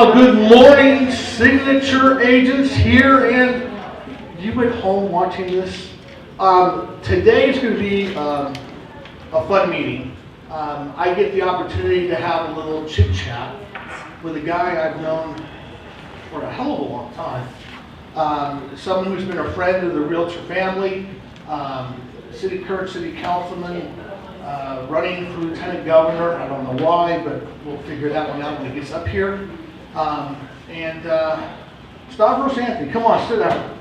Well, good morning, signature agents here and you at home watching this. Today is going to be a fun meeting. I get the opportunity to have a little chit chat with a guy I've known for a hell of a long time. Someone who's been a friend of the Realtor family, current city councilman, running for lieutenant governor. I don't know why, but we'll figure that one out when he gets up here. Stavros Anthony, come on, sit down.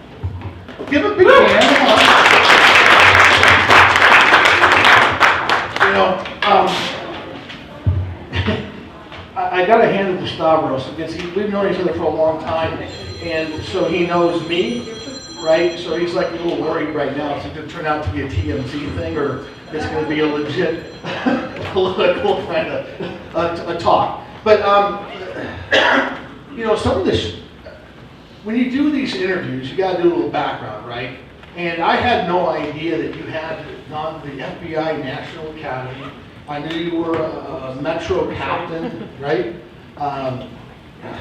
Give a big hand. You know, I got to hand it to Stavros because we've known each other for a long time, and so he knows me, right? So he's like a little worried right now. It's going to turn out to be a TMZ thing, or it's going to be a legit political kind of a talk. But you know, some of this, when you do these interviews, you got to do a little background, right? And I had no idea that you had gone to the FBI National Academy. I knew you were a Metro captain, right?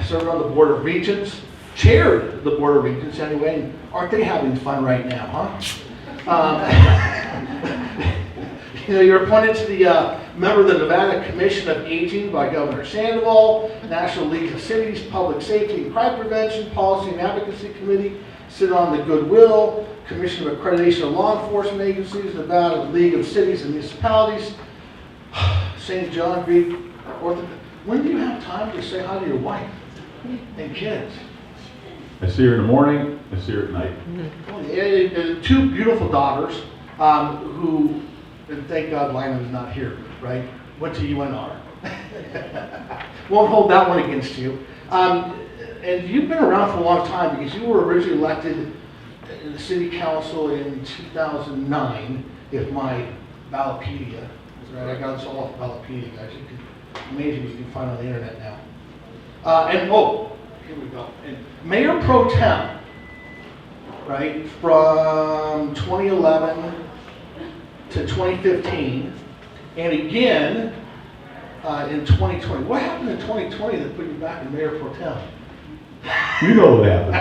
Served on the Board of Regents, chaired the Board of Regents anyway. And aren't they having fun right now, huh? You know, you're appointed to the member of the Nevada Commission of Aging by Governor Sandoval, National League of Cities, Public Safety and Crime Prevention, Policy and Advocacy Committee, sit on the Goodwill, Commission of Accreditation of Law Enforcement Agencies, Nevada League of Cities and Municipalities, St. John Greek Orthodox. When do you have time to say hi to your wife and kids? I see her in the morning, I see her at night. Well, two beautiful daughters who, and thank God Lyman's not here, right? Went to UNR. Won't hold that one against you. And you've been around for a long time because you were originally elected in the city council in 2009, if my Ballotpedia is right. I got this all off Ballotpedia, guys. Amazing you can find on the internet now. Here we go. And Mayor Pro Tem, right, from 2011 to 2015, and again in 2020. What happened in 2020 that put you back in Mayor Pro Tem? You know what happened.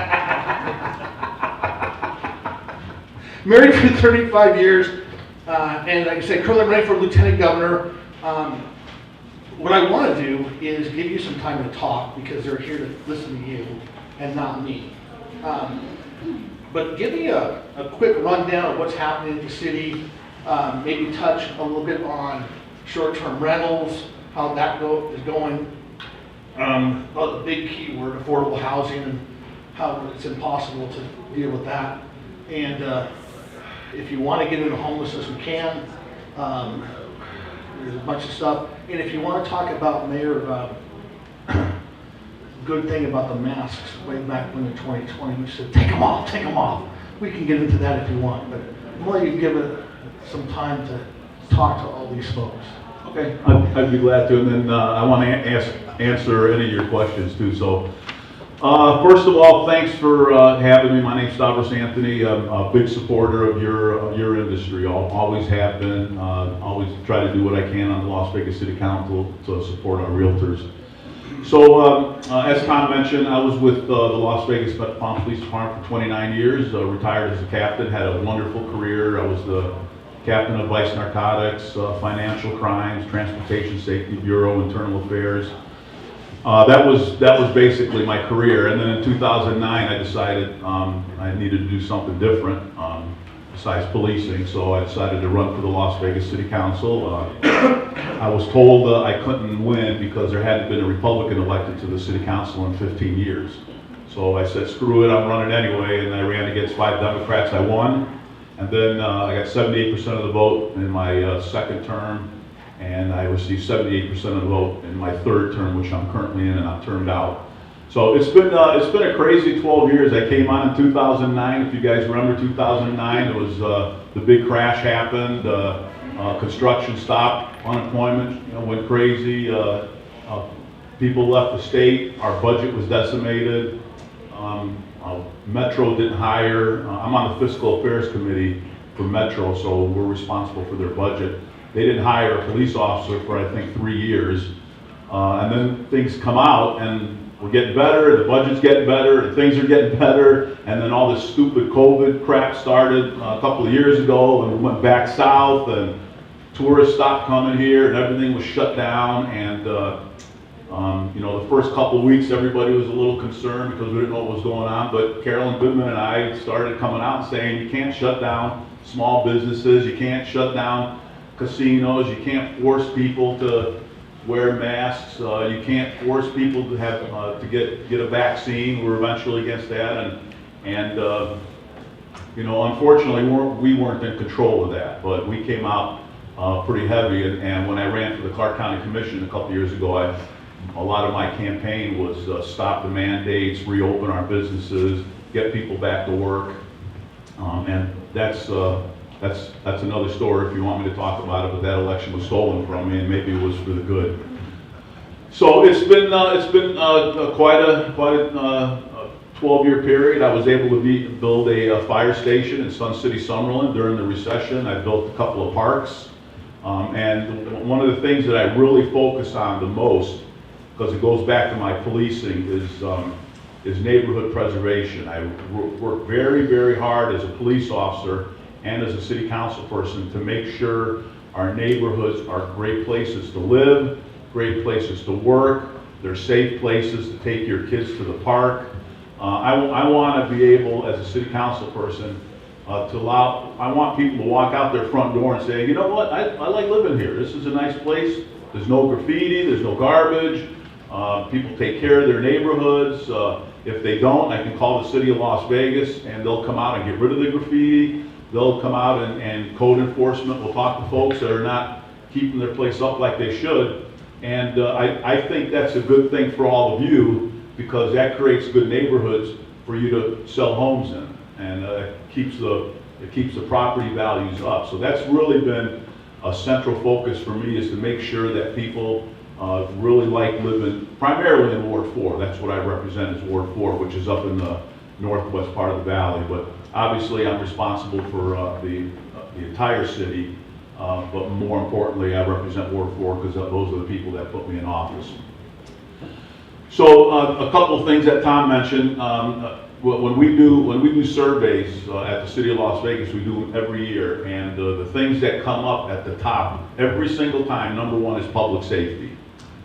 Married for 35 years, and like I said, currently running for lieutenant governor. What I want to do is give you some time to talk because they're here to listen to you and not me. But give me a quick rundown of what's happening in the city. Maybe touch a little bit on short-term rentals, how that is going. The big key word, affordable housing, and how it's impossible to deal with that. And if you want to get into homelessness, we can. There's a bunch of stuff. And if you want to talk about Mayor, good thing about the masks, way back when in 2020, we said, take them off, take them off. We can get into that if you want, but I'm going to let you give it some time to talk to all these folks. Okay? I'd be glad to, and then I want to answer any of your questions too. So, first of all, thanks for having me. My name's Stavros Anthony. I'm a big supporter of your industry. Always have been. Always try to do what I can on the Las Vegas City Council to support our realtors. So, as Tom mentioned, I was with the Las Vegas Metropolitan Police Department for 29 years. Retired as a captain. Had a wonderful career. I was the captain of Vice Narcotics, Financial Crimes, Transportation Safety Bureau, Internal Affairs. That was basically my career. And then in 2009, I decided I needed to do something different besides policing. So I decided to run for the Las Vegas City Council. I was told I couldn't win because there hadn't been a Republican elected to the City Council in 15 years. So I said, screw it, I'm running anyway. And I ran against 5 Democrats. I won. And then I got 78% of the vote in my second term. And I received 78% of the vote in my third term, which I'm currently in, and I'm turned out. So it's been a crazy 12 years. I came on in 2009. If you guys remember 2009, it was the big crash happened. Construction stopped. Unemployment went crazy. People left the state. Our budget was decimated. Metro didn't hire. I'm on the Fiscal Affairs Committee for Metro, so we're responsible for their budget. They didn't hire a police officer for, I think, 3 years. And then things come out, and we're getting better, the budget's getting better, and things are getting better, and then all this stupid COVID crap started a couple of years ago, and we went back south, and tourists stopped coming here, and everything was shut down, and you know, the first couple of weeks, everybody was a little concerned because we didn't know what was going on, but Carolyn Goodman and I started coming out and saying, you can't shut down small businesses, you can't shut down casinos, you can't force people to wear masks, you can't force people to have to get a vaccine. We're eventually against that, and you know, unfortunately, we weren't in control of that, but we came out pretty heavy, and when I ran for the Clark County Commission a couple years ago, a lot of my campaign was stop the mandates, reopen our businesses, get people back to work, and that's another story if you want me to talk about it. But that election was stolen from me, and maybe it was for the good. So it's been quite a 12-year period. I was able to build a fire station in Sun City, Summerlin during the recession. I built a couple of parks, and one of the things that I really focus on the most, because it goes back to my policing, is neighborhood preservation. I work very, very hard as a police officer and as a city council person to make sure our neighborhoods are great places to live, great places to work, they're safe places to take your kids to the park. I want to be able, as a city council person, I want people to walk out their front door and say, you know what, I like living here. This is a nice place. There's no graffiti, there's no garbage. People take care of their neighborhoods. If they don't, I can call the city of Las Vegas and they'll come out and get rid of the graffiti. They'll come out and code enforcement will talk to folks that are not keeping their place up like they should. And I think that's a good thing for all of you, because that creates good neighborhoods for you to sell homes in, and it keeps the property values up. So that's really been a central focus for me, is to make sure that people really like living primarily in Ward 4. That's what I represent as Ward 4, which is up in the northwest part of the valley. But obviously I'm responsible for the entire city, but more importantly I represent Ward 4 because those are the people that put me in office. So a couple of things that Tom mentioned. When we do surveys at the City of Las Vegas, we do them every year, and the things that come up at the top every single time, number one is public safety.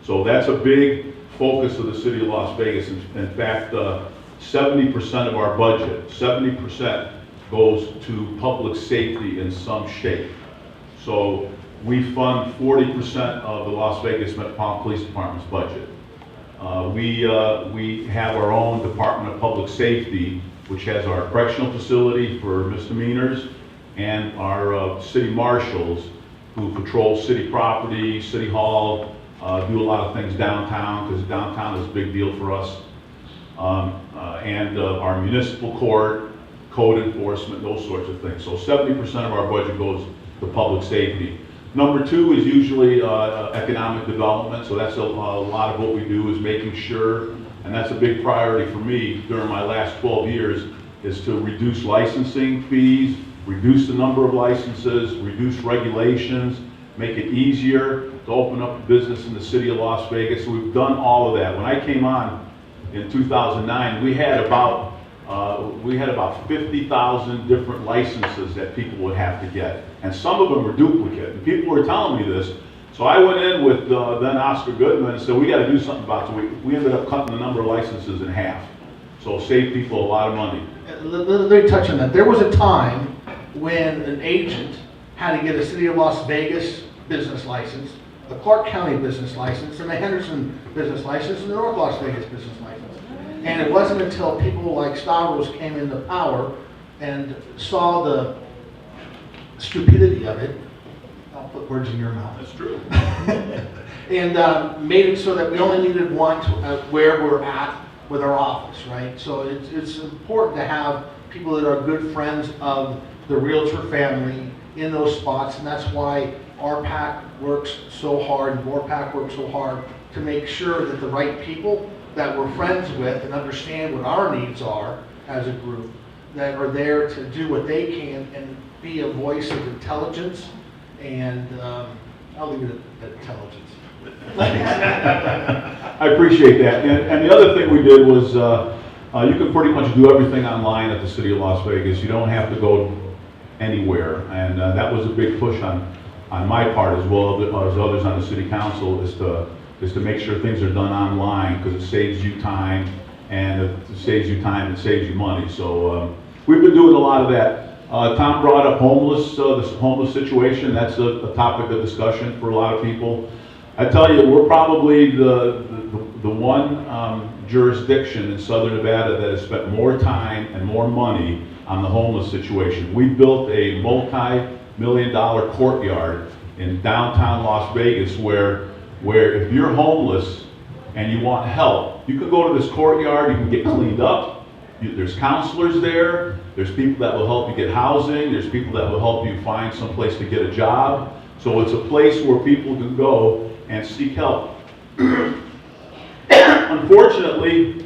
So that's a big focus of the City of Las Vegas. In fact, 70% of our budget, 70% goes to public safety in some shape. So we fund 40% of the Las Vegas Metropolitan Police Department's budget. We have our own Department of Public Safety, which has our correctional facility for misdemeanors, and our city marshals who patrol city property, city hall, do a lot of things downtown, because downtown is a big deal for us, and our municipal court, code enforcement, those sorts of things. So 70% of our budget goes to public safety. Number two is usually economic development, so that's a lot of what we do, is making sure, and that's a big priority for me during my last 12 years, is to reduce licensing fees, reduce the number of licenses, reduce regulations, make it easier to open up a business in the City of Las Vegas. So we've done all of that. When I came on in 2009, we had about 50,000 different licenses that people would have to get, and some of them were duplicate. And people were telling me this, so I went in with then Oscar Goodman and said, we got to do something about it. So we ended up cutting the number of licenses in half, so save people a lot of money. Let me touch on that. There was a time when an agent had to get a City of Las Vegas business license, a Clark County business license, and a Henderson business license, and a North Las Vegas business license. And it wasn't until people like Stavros came into power and saw the stupidity of it, I'll put words in your mouth. That's true. And made it so that we only needed one to, where we're at with our office, right? So it's important to have people that are good friends of the realtor family in those spots, and that's why our PAC works so hard, and BORPAC works so hard to make sure that the right people that we're friends with and understand what our needs are as a group, that are there to do what they can and be a voice of intelligence, and I'll leave it at intelligence. I appreciate that. And the other thing we did was, you can pretty much do everything online at the City of Las Vegas. You don't have to go anywhere. And that was a big push on my part as well as others on the City Council is to make sure things are done online because it saves you time and it saves you money. So we've been doing a lot of that. Tom brought up this homeless situation. That's a topic of discussion for a lot of people. I tell you, we're probably the one jurisdiction in Southern Nevada that has spent more time and more money on the homeless situation. We built a multi-million-dollar courtyard in downtown Las Vegas where if you're homeless and you want help, you can go to this courtyard, you can get cleaned up. There's counselors there, there's people that will help you get housing, there's people that will help you find some place to get a job. So it's a place where people can go and seek help. Unfortunately,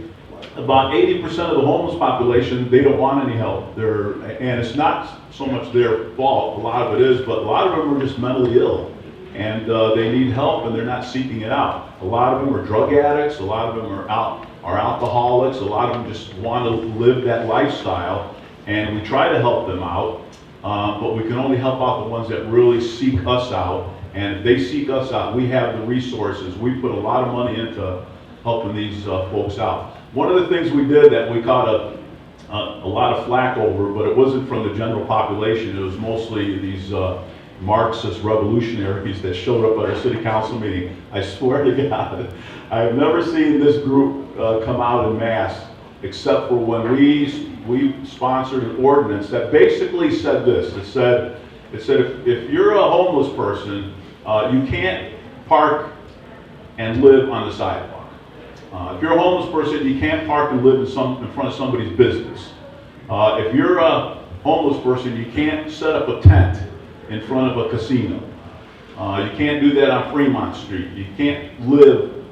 about 80% of the homeless population, they don't want any help. And it's not so much their fault, a lot of it is, but a lot of them are just mentally ill. And they need help and they're not seeking it out. A lot of them are drug addicts, a lot of them are alcoholics, a lot of them just want to live that lifestyle. And we try to help them out, but we can only help out the ones that really seek us out. And if they seek us out, we have the resources. We put a lot of money into helping these folks out. One of the things we did that we caught a lot of flack over, but it wasn't from the general population, it was mostly these Marxist revolutionaries that showed up at our city council meeting. I swear to God, I've never seen this group come out in mass, except for when we sponsored an ordinance that basically said this. It said if you're a homeless person, you can't park and live on the sidewalk. If you're a homeless person, you can't park and live in front of somebody's business. If you're a homeless person, you can't set up a tent in front of a casino. You can't do that on Fremont Street. You can't live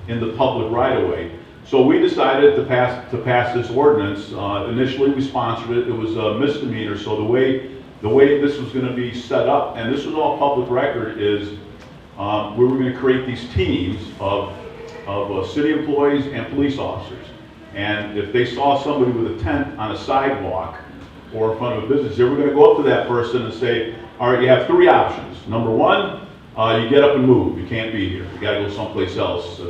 in the public right-of-way. So we decided to pass this ordinance. Initially, we sponsored it. It was a misdemeanor. So the way this was going to be set up, and this was all public record, is we were going to create these teams of city employees and police officers. And if they saw somebody with a tent on a sidewalk or in front of a business, they were going to go up to that person and say, all right, you have three options. Number one, you get up and move. You can't be here. You got to go someplace else. So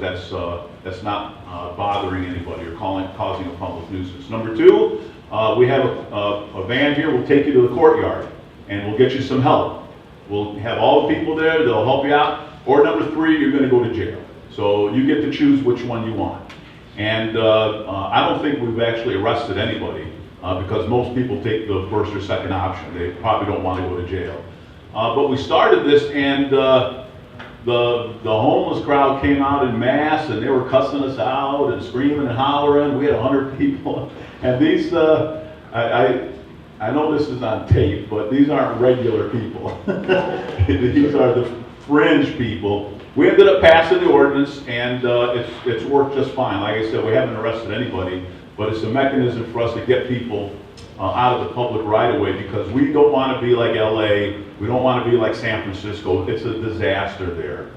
that's not bothering anybody or causing a public nuisance. Number two, we have a van here. We'll take you to the courtyard and we'll get you some help. We'll have all the people there. They'll help you out. Or number three, you're going to go to jail. So you get to choose which one you want. And I don't think we've actually arrested anybody because most people take the first or second option. They probably don't want to go to jail. But we started this, and the homeless crowd came out in mass, and they were cussing us out and screaming and hollering. We had 100 people. And these, I know this is on tape, but these aren't regular people. These are the fringe people. We ended up passing the ordinance, and it's worked just fine. Like I said, we haven't arrested anybody, but it's a mechanism for us to get people out of the public right-of-way because we don't want to be like LA, we don't want to be like San Francisco. It's a disaster there.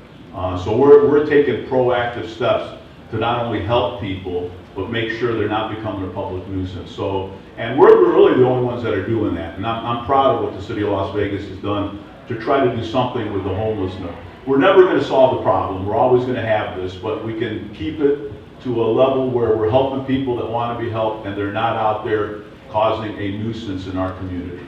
So we're taking proactive steps to not only help people, but make sure they're not becoming a public nuisance. So, and we're really the only ones that are doing that. And I'm proud of what the city of Las Vegas has done to try to do something with the homelessness. We're never going to solve the problem. We're always going to have this, but we can keep it to a level where we're helping people that want to be helped and they're not out there causing a nuisance in our community.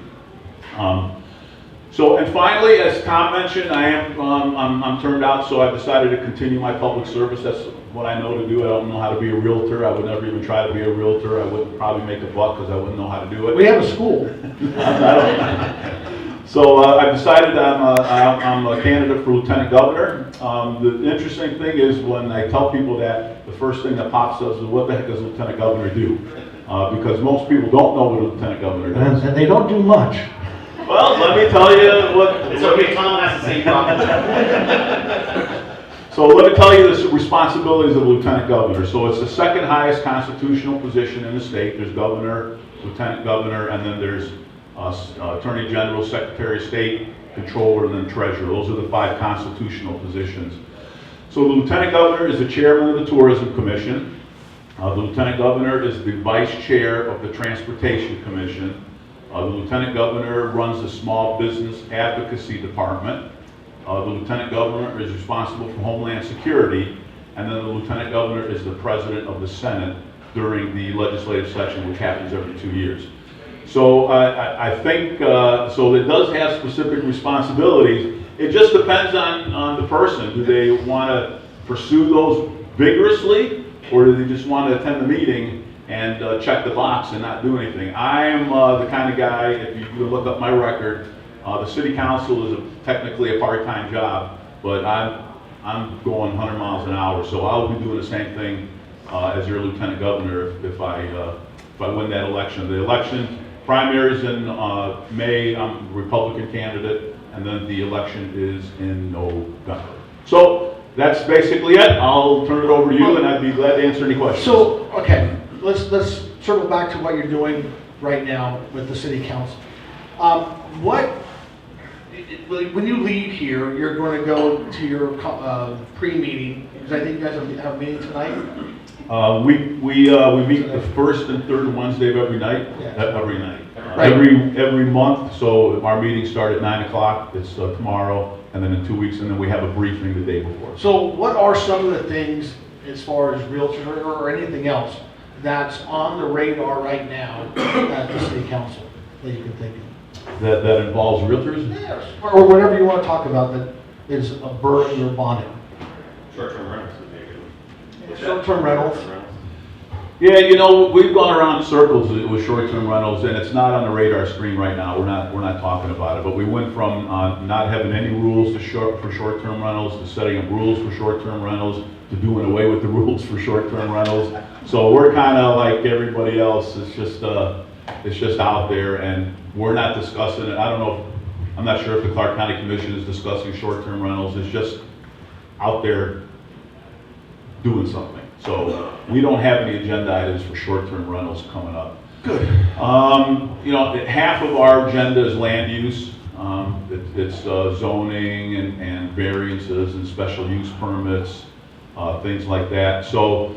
And finally, as Tom mentioned, I'm turned out, so I've decided to continue my public service. That's what I know to do. I don't know how to be a realtor. I would never even try to be a realtor. I wouldn't probably make a buck because I wouldn't know how to do it. We have a school. So I've decided I'm a candidate for lieutenant governor. The interesting thing is when I tell people that, the first thing that pops up is, what the heck does lieutenant governor do? Because most people don't know what a lieutenant governor does. And they don't do much. Well, let me tell you what... It's okay, Tom has the same problem. So let me tell you the responsibilities of lieutenant governor. So it's the second highest constitutional position in the state. There's governor, lieutenant governor, and then there's attorney general, secretary of state, controller, and then treasurer. Those are the 5 constitutional positions. So the Lieutenant Governor is the chairman of the Tourism Commission. The Lieutenant Governor is the vice chair of the Transportation Commission. The Lieutenant Governor runs the Small Business Advocacy Department. The Lieutenant Governor is responsible for Homeland Security, and then the Lieutenant Governor is the President of the Senate during the legislative session, which happens every 2 years. So I think, so it does have specific responsibilities. It just depends on the person. Do they want to pursue those vigorously, or do they just want to attend the meeting and check the box and not do anything? I am the kind of guy, if you look up my record, the city council is technically a part-time job, but I'm going 100 miles an hour, so I'll be doing the same thing as your lieutenant governor if I win that election. The election primaries in May. I'm a Republican candidate, and then the election is in November. So that's basically it. I'll turn it over to you, and I'd be glad to answer any questions. So, okay, let's circle back to what you're doing right now with the city council. When you leave here, you're going to go to your pre-meeting, because I think you guys have a meeting tonight? We meet the first and third Wednesday of every night. Yeah. Every night. Right. Every month. So our meetings start at 9 o'clock. It's tomorrow, and then in 2 weeks, and then we have a briefing the day before. So what are some of the things, as far as realtors or anything else, that's on the radar right now at the city council that you can think of? That involves realtors? Yes. Or whatever you want to talk about that is a burden in your bonnet. Short-term rentals would be a good one. Short-term rentals. Yeah, you know, we've gone around in circles with short-term rentals, and it's not on the radar screen right now. We're not talking about it. But we went from not having any rules for short-term rentals to setting up rules for short-term rentals to doing away with the rules for short-term rentals. So we're kind of like everybody else. It's just out there, and we're not discussing it. I don't know. I'm not sure if the Clark County Commission is discussing short-term rentals. It's just out there doing something. So we don't have any agenda items for short-term rentals coming up. Good. You know, half of our agenda is land use. It's zoning and variances and special use permits, things like that. So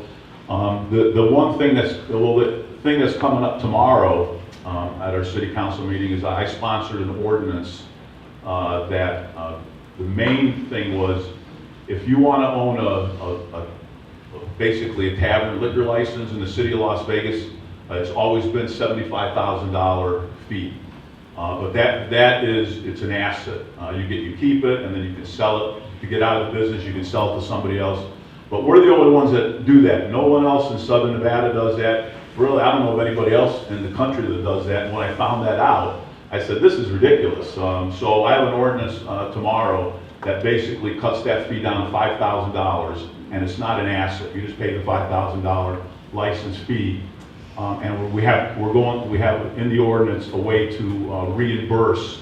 the one thing that's coming up tomorrow at our city council meeting is I sponsored an ordinance that the main thing was, if you want to own basically a tavern liquor license in the city of Las Vegas, it's always been $75,000 fee. But it's an asset. You keep it, and then you can sell it. If you get out of the business, you can sell it to somebody else. But we're the only ones that do that. No one else in Southern Nevada does that. Really, I don't know of anybody else in the country that does that. And when I found that out, I said, this is ridiculous. So I have an ordinance tomorrow that basically cuts that fee down to $5,000, and it's not an asset. You just pay the $5,000 license fee, and we have in the ordinance a way to reimburse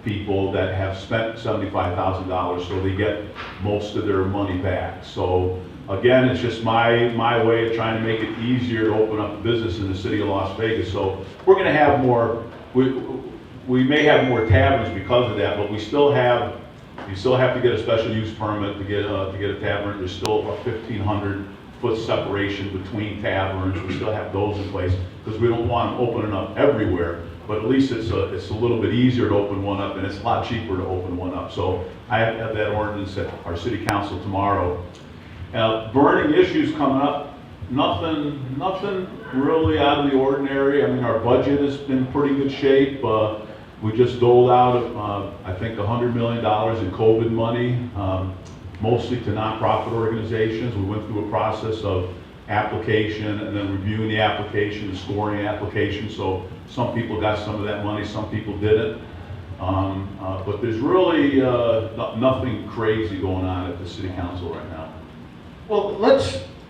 people that have spent $75,000, so they get most of their money back. So again, it's just my way of trying to make it easier to open up a business in the city of Las Vegas. So we're going to have more. We may have more taverns because of that, but you still have to get a special use permit to get a tavern. There's still a 1,500-foot separation between taverns. We still have those in place because we don't want them opening up everywhere. But at least it's a little bit easier to open one up, and it's a lot cheaper to open one up. So I have that ordinance at our city council tomorrow. Burning issues coming up. Nothing really out of the ordinary. I mean, our budget has been pretty good shape. We just doled out, I think, $100 million in COVID money, mostly to nonprofit organizations. We went through a process of application and then reviewing the application and scoring the application. So some people got some of that money, some people didn't. But there's really nothing crazy going on at the city council right now. Well,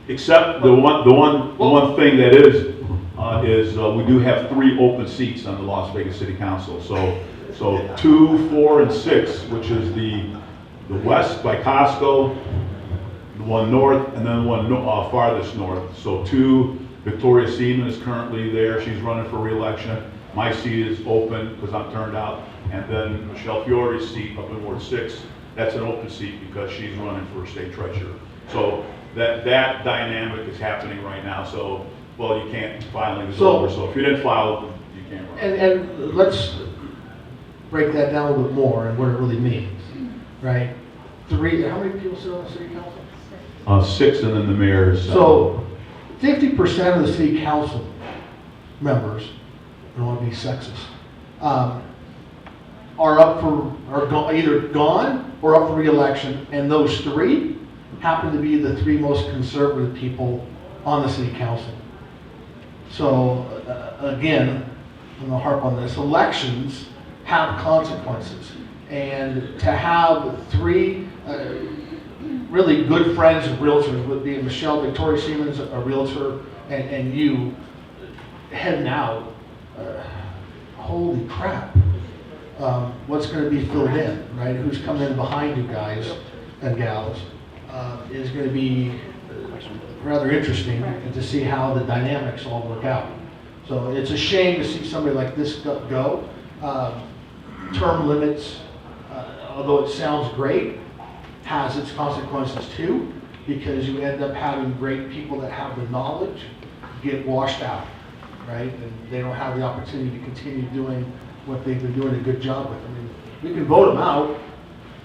except the one thing that is we do have 3 open seats on the Las Vegas City Council. So 2, 4, and 6, which is the west by Costco, the one north, and then the one farthest north. So 2, Victoria Seaman is currently there. She's running for re-election. My seat is open because I'm turned out. And then Michelle Fiore's seat up in Ward 6, that's an open seat because she's running for state treasurer. So that dynamic is happening right now. So, well, you can't, filing is So- over, so if you didn't file, you can't run. And let's break that down a little bit more and what it really means, right? How many people sit on the city council? 6 and then the mayor is. So 50% of the city council members, I don't want to be sexist, are either gone or up for re-election, and those 3 happen to be the 3 most conservative people on the city council. So again, I'm gonna harp on this, elections have consequences. And to have 3 really good friends of realtors, with being Michelle, Victoria Siemens, a realtor, and you heading out, holy crap. What's gonna be filled in, right? Who's coming in behind you guys and gals is gonna be rather interesting to see how the dynamics all work out. So it's a shame to see somebody like this go. Term limits, although it sounds great, has its consequences too, because you end up having great people that have the knowledge get washed out, right? And they don't have the opportunity to continue doing what they've been doing a good job with. I mean, we can vote them out,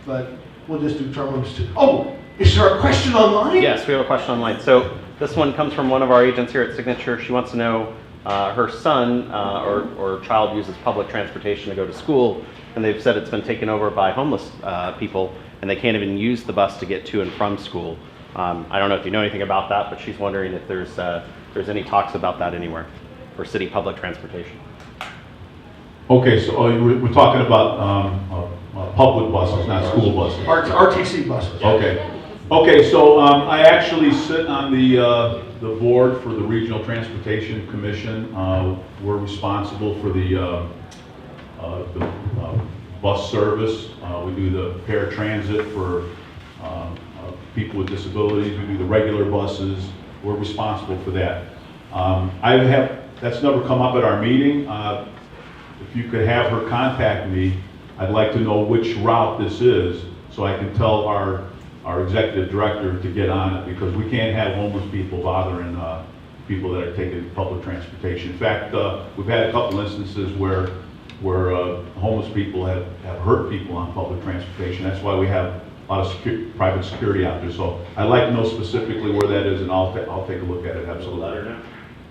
but we'll just do term limits too. Oh, is there a question online? Yes, we have a question online. So this one comes from one of our agents here at Signature. She wants to know her son or child uses public transportation to go to school, and they've said it's been taken over by homeless people, and they can't even use the bus to get to and from school. I don't know if you know anything about that, but she's wondering if there's any talks about that anywhere for city public transportation. Okay, so we're talking about public buses, not school buses. RTC buses. Okay, so I actually sit on the board for the Regional Transportation Commission. We're responsible for the bus service. We do the paratransit for people with disabilities. We do the regular buses. We're responsible for that. That's never come up at our meeting. If you could have her contact me, I'd like to know which route this is so I can tell our executive director to get on it, because we can't have homeless people bothering people that are taking public transportation. In fact, we've had a couple instances where homeless people have hurt people on public transportation. That's why we have a lot of private security out there. So I'd like to know specifically where that is, and I'll take a look at it, absolutely.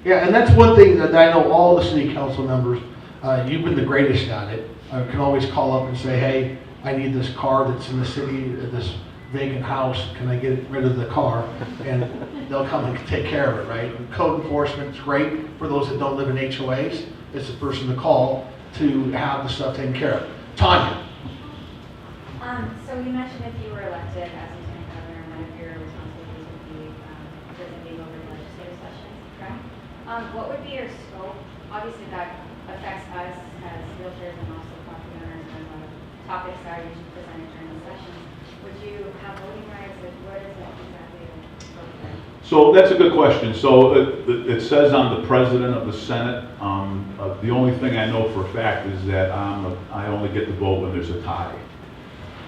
Yeah, and that's one thing that I know all the city council members, you've been the greatest at it. I can always call up and say, hey, I need this car that's in the city, this vacant house, can I get rid of the car? And they'll come and take care of it, right? And code enforcement is great for those that don't live in HOAs. It's the person to call to have the stuff taken care of. Tanya. So you mentioned if you were elected as lieutenant governor, one of your responsibilities would be presiding over the legislative sessions, correct? What would be your scope? Obviously that affects us as realtors and also property owners, and what topics are usually presented during the sessions. Would you have voting rights? What is it exactly? So that's a good question. So it says I'm the president of the Senate. The only thing I know for a fact is that I only get to vote when there's a tie.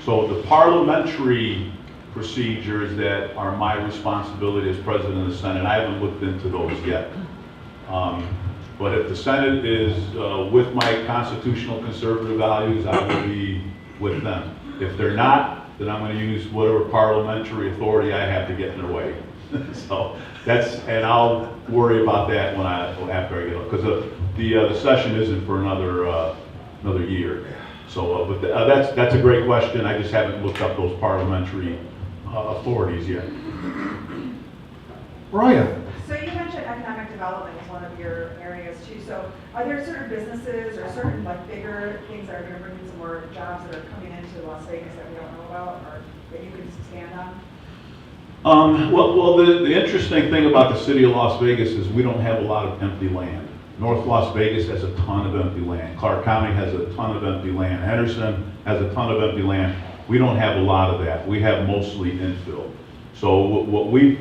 So the parliamentary procedures that are my responsibility as president of the Senate, I haven't looked into those yet. But if the Senate is with my constitutional conservative values, I will be with them. If they're not, then I'm going to use whatever parliamentary authority I have to get in their way. So and I'll worry about that after I get up, because the session isn't for another year. So, but that's a great question. I just haven't looked up those parliamentary authorities yet. Brian. So you mentioned economic development as one of your areas too. So are there certain businesses or certain bigger things that are going to bring in some more jobs that are coming into Las Vegas that we don't know about, or that you can expand on? Well, the interesting thing about the city of Las Vegas is we don't have a lot of empty land. North Las Vegas has a ton of empty land. Clark County has a ton of empty land. Henderson has a ton of empty land. We don't have a lot of that. We have mostly infill. So what we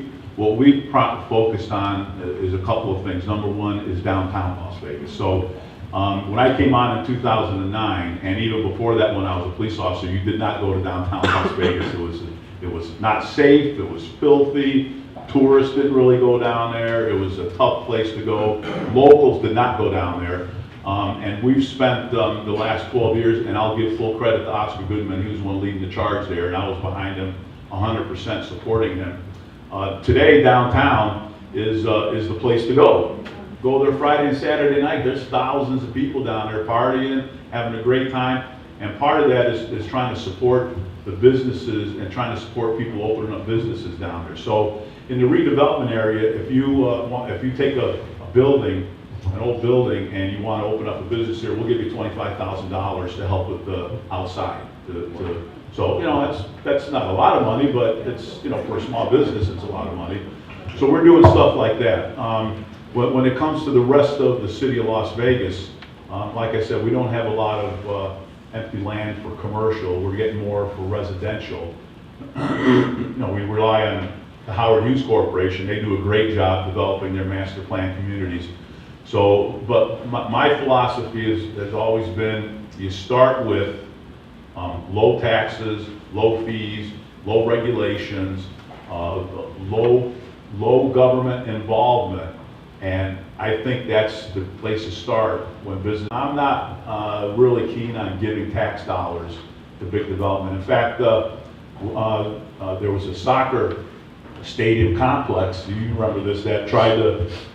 focused on is a couple of things. Number one is downtown Las Vegas. So when I came on in 2009, and even before that when I was a police officer, you did not go to downtown Las Vegas. It was not safe, it was filthy, tourists didn't really go down there, it was a tough place to go. Locals did not go down there. And we've spent the last 12 years, and I'll give full credit to Oscar Goodman, he was the one leading the charge there, and I was behind him 100% supporting him. Today, downtown is the place to go. Go there Friday and Saturday night, there's thousands of people down there partying, having a great time, and part of that is trying to support the businesses and trying to support people opening up businesses down there. So in the redevelopment area, if you take a building, an old building, and you want to open up a business here, we'll give you $25,000 to help with the outside. So, you know, that's not a lot of money, but it's, you know, for a small business, it's a lot of money. So we're doing stuff like that. When it comes to the rest of the city of Las Vegas, like I said, we don't have a lot of empty land for commercial. We're getting more for residential. You know, we rely on the Howard Hughes Corporation. They do a great job developing their master plan communities. So, but my philosophy has always been, you start with low taxes, low fees, low regulations, low government involvement, and I think that's the place to start when business. I'm not really keen on giving tax dollars to big development. In fact, there was a soccer stadium complex, you remember this, that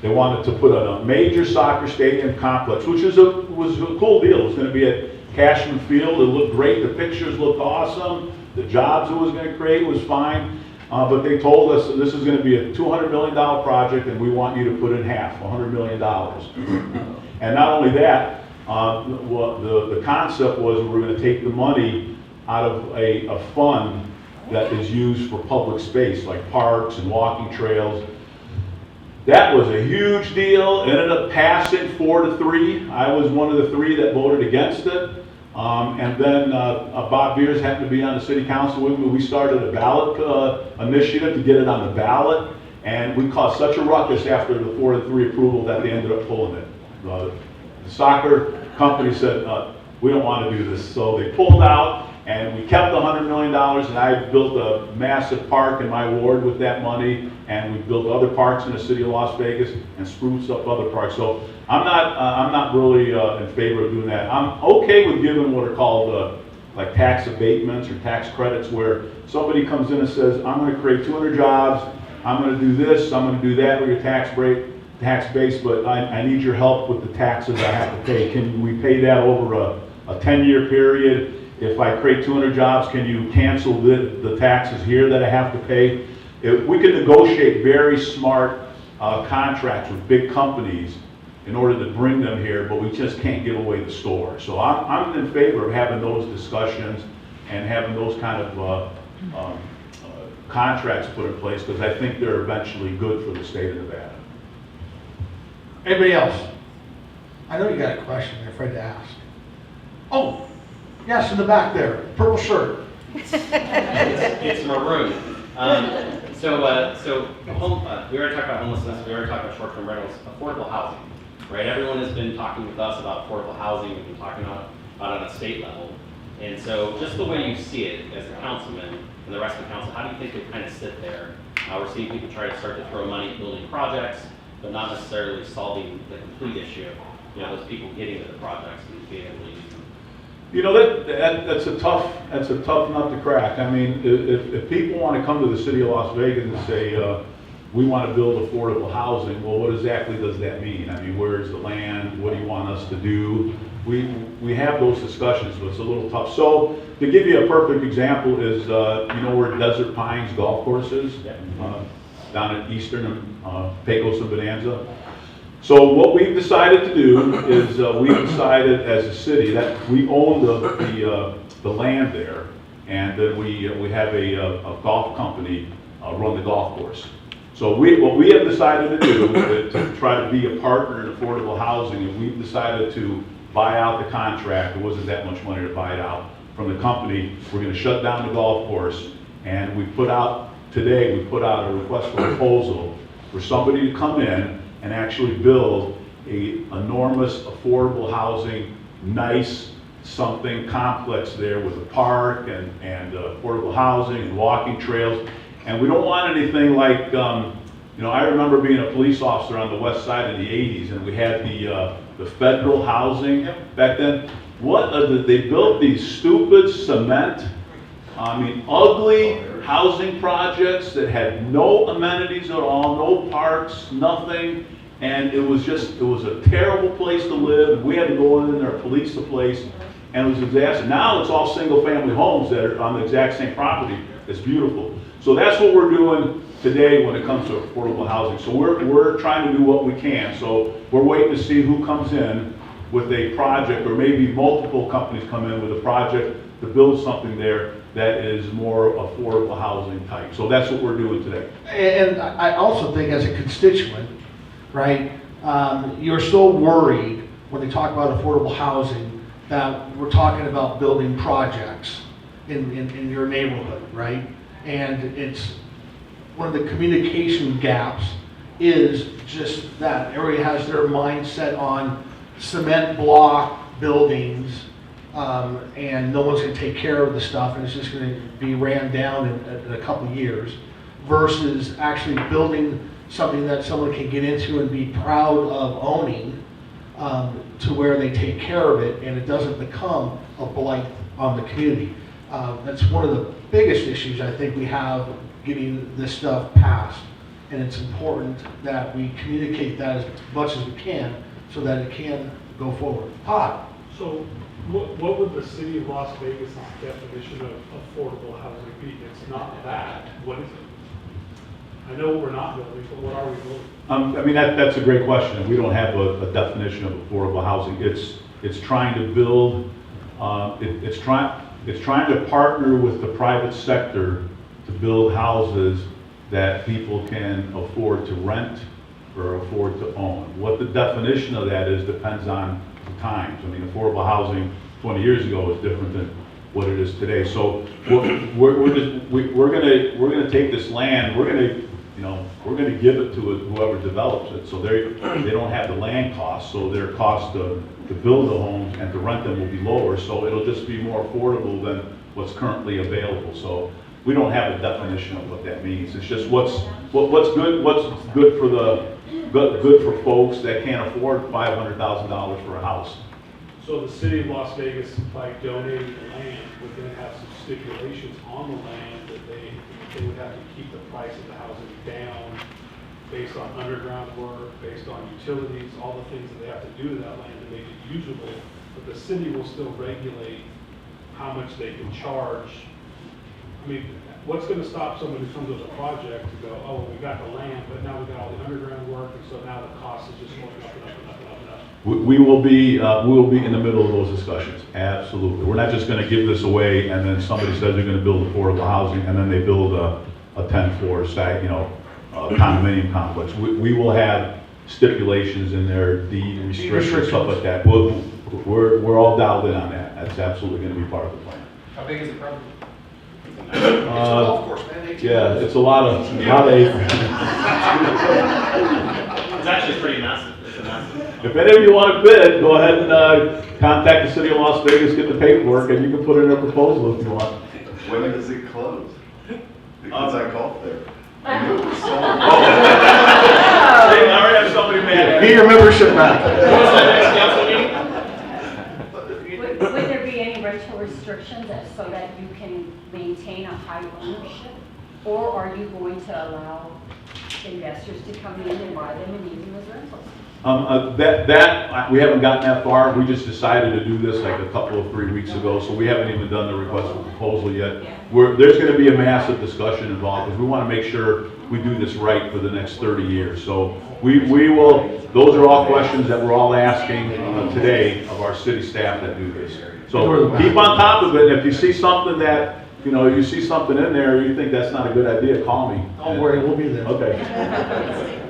they wanted to put a major soccer stadium complex, which was a cool deal. It was going to be at Cashman Field. It looked great, the pictures looked awesome, the jobs it was going to create was fine, but they told us that this is going to be a $200 million project and we want you to put in half, $100 million. And not only that, the concept was we're going to take the money out of a fund that is used for public space, like parks and walking trails. That was a huge deal. It ended up passing 4-3. I was one of the 3 that voted against it. And then Bob Beers happened to be on the city council with me. We started a ballot initiative to get it on the ballot. And we caused such a ruckus after the 4-3 approval that they ended up pulling it. The soccer company said, we don't want to do this. So they pulled out. And we kept the $100 million, and I built a massive park in my ward with that money, and we built other parks in the city of Las Vegas and spruced up other parks. So I'm not really in favor of doing that. I'm okay with giving what are called like tax abatements or tax credits, where somebody comes in and says, I'm going to create 200 jobs, I'm going to do this, I'm going to do that with your tax base, but I need your help with the taxes I have to pay. Can we pay that over a 10-year period? If I create 200 jobs, can you cancel the taxes here that I have to pay? We can negotiate very smart contracts with big companies in order to bring them here, but we just can't give away the store. So I'm in favor of having those discussions and having those kind of contracts put in place, because I think they're eventually good for the state of Nevada. Anybody else? I know you got a question you're afraid to ask. Oh, yes, in the back there, purple shirt. It's maroon. We already talked about homelessness, we already talked about short-term rentals, affordable housing, right? Everyone has been talking with us about affordable housing, we've been talking about it on a state level. And so just the way you see it as a councilman and the rest of the council, how do you think it kind of sit there? We're seeing people try to start to throw money at building projects, but not necessarily solving the complete issue of, you know, those people getting to the projects and being able to use them. You know, that's a tough nut to crack. I mean, if people want to come to the city of Las Vegas and say, we want to build affordable housing, well, what exactly does that mean? I mean, where's the land? What do you want us to do? We have those discussions, but it's a little tough. So, to give you a perfect example is, you know where Desert Pines Golf Course is? Down at Eastern, Pecos and Bonanza. So what we've decided to do is we've decided as a city that we own the land there, and then we have a golf company run the golf course. So what we have decided to do is to try to be a partner in affordable housing, and we've decided to buy out the contract. There wasn't that much money to buy it out from the company. We're going to shut down the golf course, and we put out a request for proposal for somebody to come in and actually build a enormous affordable housing, nice, something complex there with a park and affordable housing and walking trails. And we don't want anything like, I remember being a police officer on the west side in the 80s, and we had the federal housing back then. They built these stupid cement, ugly housing projects that had no amenities at all, no parks, nothing. And it was a terrible place to live. We had to go in there, police the place, and it was a disaster. Now it's all single-family homes that are on the exact same property. It's beautiful. So that's what we're doing today when it comes to affordable housing. So we're trying to do what we can. So we're waiting to see who comes in with a project, or maybe multiple companies come in with a project to build something there that is more affordable housing type. So that's what we're doing today. And I also think as a constituent, right, you're so worried when they talk about affordable housing that we're talking about building projects in your neighborhood, right? And it's one of the communication gaps is just that. Everybody has their mindset on cement block buildings, and no one's going to take care of the stuff, and it's just going to be ran down in a couple of years, versus actually building something that someone can get into and be proud of owning, to where they take care of it and it doesn't become a blight on the community. That's one of the biggest issues I think we have getting this stuff passed, and it's important that we communicate that as much as we can so that it can go forward. Todd? So what would the city of Las Vegas' definition of affordable housing be? It's not that. What is it? I know what we're not building, but what are we building? That's a great question. We don't have a definition of affordable housing. It's trying to build, it's trying to partner with the private sector to build houses that people can afford to rent or afford to own. What the definition of that is depends on the times. Affordable housing 20 years ago was different than what it is today. So we're gonna take this land, we're gonna give it to whoever develops it. So they don't have the land costs, so their cost to build the homes and to rent them will be lower. So it'll just be more affordable than what's currently available. So we don't have a definition of what that means. It's just what's good for folks that can't afford $500,000 for a house. So the city of Las Vegas, by donating the land, would then have some stipulations on the land that they would have to keep the price of the housing down based on underground work, based on utilities, all the things that they have to do to that land to make it usable. But the city will still regulate how much they can charge. What's going to stop someone who comes with a project to go, oh, well, we got the land, but now we got all the underground work, and so now the cost is just going up and up and up and up and up? We will be in the middle of those discussions. Absolutely. We're not just going to give this away and then somebody says they're going to build affordable housing and then they build a 10-floor condominium complex. We will have stipulations in there, deed restrictions, stuff like that. We're all dialed in on that. That's absolutely going to be part of the plan. How big is the property? It's a golf course, man. 18 Yeah, it's a lot of acres. It's actually pretty massive. It's a massive. If any of you want to bid, go ahead and contact the city of Las Vegas, get the paperwork, and you can put in a proposal if you want. When does it close? Because I golfed there. I already have somebody mad. Get your membership back. What's the next council meeting? Would there be any rental restrictions so that you can maintain a high ownership? Or are you going to allow investors to come in and buy them and use them as rentals? We haven't gotten that far. We just decided to do this like a couple of 3 weeks ago, so we haven't even done the request for proposal yet. There's going to be a massive discussion involved because we want to make sure we do this right for the next 30 years. So we will, those are all questions that we're all asking today of our city staff that do this. So keep on top of it. If you see something that, you see something in there, you think that's not a good idea, call me. Don't worry, we'll be there. Okay.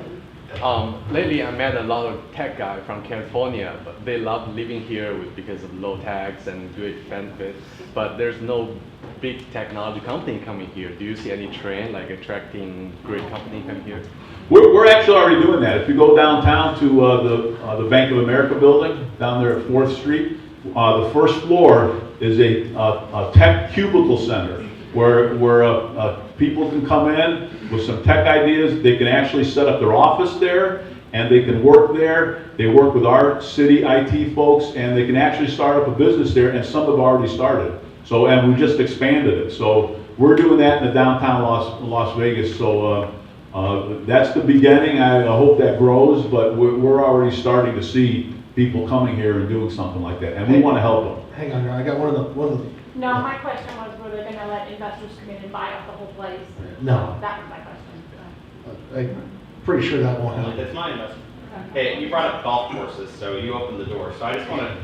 Lately, I met a lot of tech guys from California, but they love living here because of low tax and good benefits. But there's no big technology company coming here. Do you see any trend like attracting great company come here? We're actually already doing that. If you go downtown to the Bank of America building down there at 4th Street, The first floor is a tech cubicle center where people can come in with some tech ideas. They can actually set up their office there, and they can work there. They work with our city IT folks, and they can actually start up a business there, and some have already started. So, and we just expanded it. So we're doing that in the downtown Las Vegas. So that's the beginning. I hope that grows, but we're already starting to see people coming here and doing something like that, and we want to help them. Hang on, I got one of the. No, my question was, were they gonna let investors come in and buy up the whole place? No. That was my question. I'm pretty sure that won't happen. It's my investment. Hey, you brought up golf courses, so you opened the door. So I just want to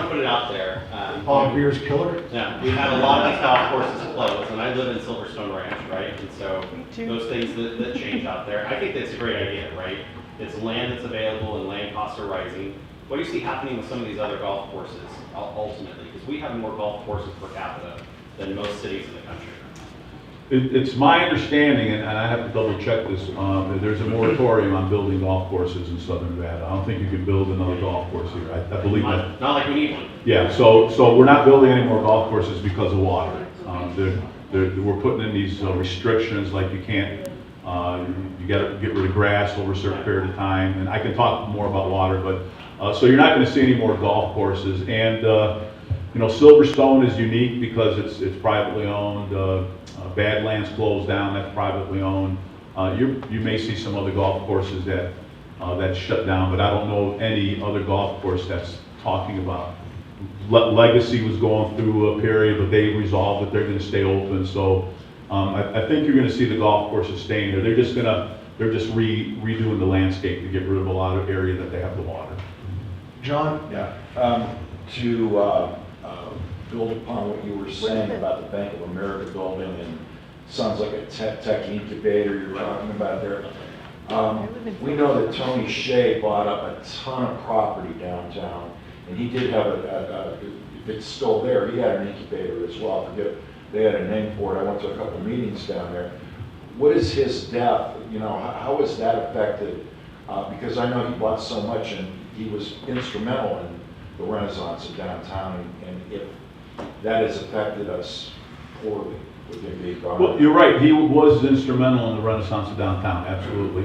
put it out there. Paul Beer's killer? Yeah, we've had a lot of these golf courses close, and I live in Silverstone Ranch, right? And so those things that change out there, I think that's a great idea, right? It's land that's available and land costs are rising. What do you see happening with some of these other golf courses ultimately? Because we have more golf courses per capita than most cities in the country. It's my understanding, and I have to double check this, there's a moratorium on building golf courses in Southern Nevada. I don't think you can build another golf course here. I believe that. Not like we need one. Yeah, so we're not building any more golf courses because of water. We're putting in these restrictions, like you can't, you gotta get rid of grass over a certain period of time, and I can talk more about water, but, so you're not gonna see any more golf courses. And, you know, Silverstone is unique because it's privately owned. Badlands closed down, that's privately owned. You may see some other golf courses that shut down, but I don't know any other golf course that's talking about. Legacy was going through a period, but they resolved that they're going to stay open. So I think you're going to see the golf courses staying there. They're just redoing the landscape to get rid of a lot of area that they have the water. John? Yeah. To build upon what you were saying about the Bank of America building, and sounds like a tech incubator you're talking about there. We know that Tony Hsieh bought up a ton of property downtown, and he did have if it's still there, he had an incubator as well. I forget, they had a name for it. I went to a couple meetings down there. What is his death? You know, how is that affected? Because I know he bought so much, and he was instrumental in the renaissance of downtown, and if that has affected us poorly with him being gone. Well, you're right. He was instrumental in the renaissance of downtown. Absolutely.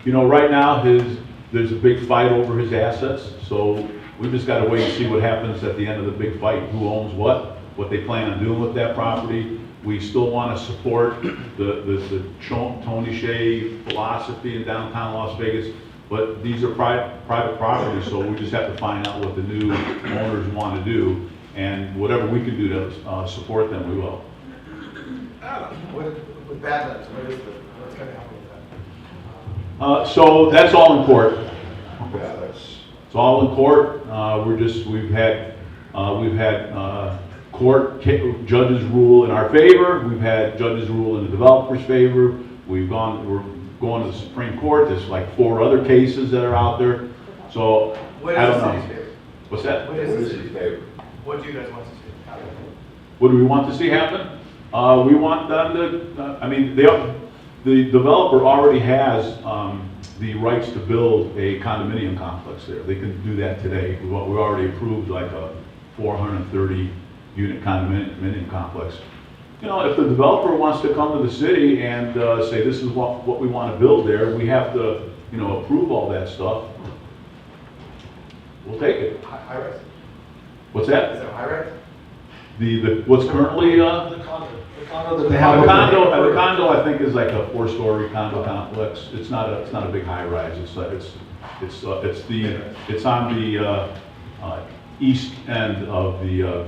You know, right now there's a big fight over his assets. So we just got to wait and see what happens at the end of the big fight. Who owns what they plan on doing with that property. We still want to support the Tony Hsieh philosophy in downtown Las Vegas. But these are private properties, so we just have to find out what the new owners want to do. And whatever we can do to support them, we will. With Badlands, what's going to happen with that? So that's all in court. Yeah, It's all in court. We've had court judges rule in our favor. We've had judges rule in the developer's favor. We're going to the Supreme Court. There's like 4 other cases that are out there. So What I is don't the know. city's favor? What's that? What is the city's favor? What do you guys want to see happen? What do we want to see happen? We want them to, I mean, the developer already has the rights to build a condominium complex there. They can do that today. We already approved like a 430 unit condominium complex. You know, if the developer wants to come to the city and say this is what we want to build there, we have to, you know, approve all that stuff. We'll take it. High rise? What's that? Is it high rise? What's currently The condo that they have. the condo I think is like a 4-story condo complex. It's not a big high rise. It's on the east end of the